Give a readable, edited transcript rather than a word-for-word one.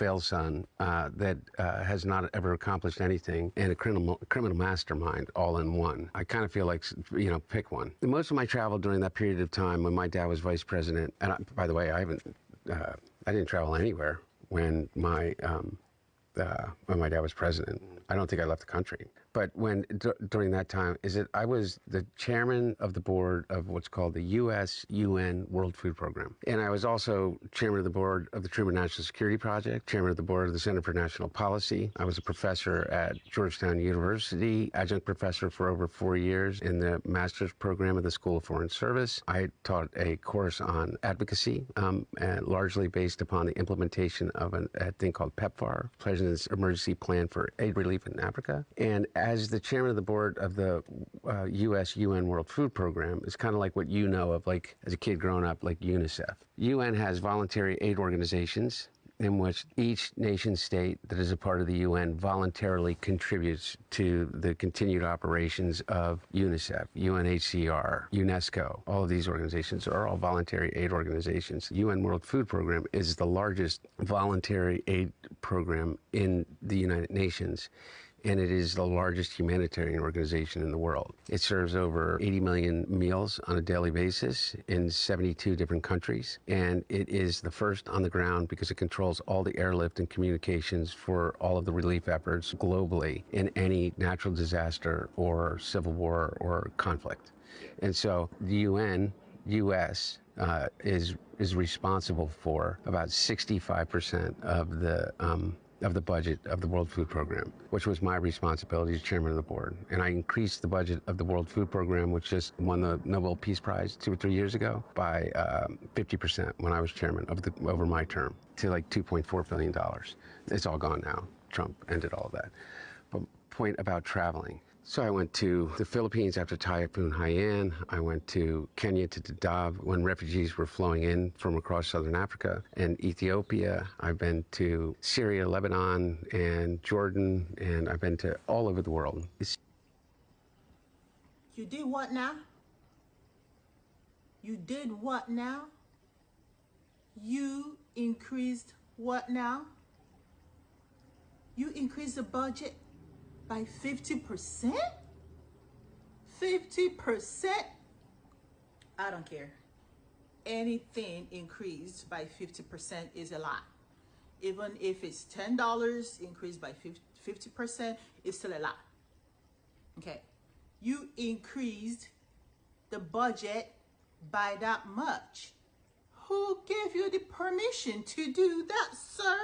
fail son that has not ever accomplished anything, and a criminal mastermind all in one. I kind of feel like, pick one. Most of my travel during that period of time when my dad was vice president, and by the way, I didn't travel anywhere when my dad was president. I don't think I left the country. But during that time, I was the chairman of the board of what's called the U.S.-UN World Food Program. And I was also chairman of the board of the Truman National Security Project, chairman of the board of the Center for National Policy. I was a professor at Georgetown University, adjunct professor for over 4 years in the master's program of the School of Foreign Service. I taught a course on advocacy, and largely based upon the implementation of a thing called PEPFAR, President's Emergency Plan for Aid Relief in Africa. And as the chairman of the board of the U.S.-UN World Food Program, it's kind of like what you know of, like as a kid growing up, like UNICEF. UN has voluntary aid organizations in which each nation state that is a part of the UN voluntarily contributes to the continued operations of UNICEF, UNHCR, UNESCO. All of these organizations are all voluntary aid organizations. The UN World Food Program is the largest voluntary aid program in the United Nations, and it is the largest humanitarian organization in the world. It serves over 80 million meals on a daily basis in 72 different countries, and it is the first on the ground because it controls all the airlift and communications for all of the relief efforts globally in any natural disaster or civil war or conflict. And so the UN, US, is responsible for about 65% of the budget of the World Food Program, which was my responsibility as chairman of the board. And I increased the budget of the World Food Program, which just won the Nobel Peace Prize 2 or 3 years ago, by 50% when I was chairman over my term, to like $2.4 billion. It's all gone now. Trump ended all of that. But point about traveling. So I went to the Philippines after Typhoon Haiyan. I went to Kenya to Dadaab when refugees were flowing in from across southern Africa and Ethiopia. I've been to Syria, Lebanon, and Jordan, and I've been to all over the world. You did what now? You did what now? You increased what now? You increased the budget by 50%? 50%? I don't care. Anything increased by 50% is a lot. Even if it's $10 increased by 50%, it's still a lot. Okay. You increased the budget by that much. Who gave you the permission to do that, sir?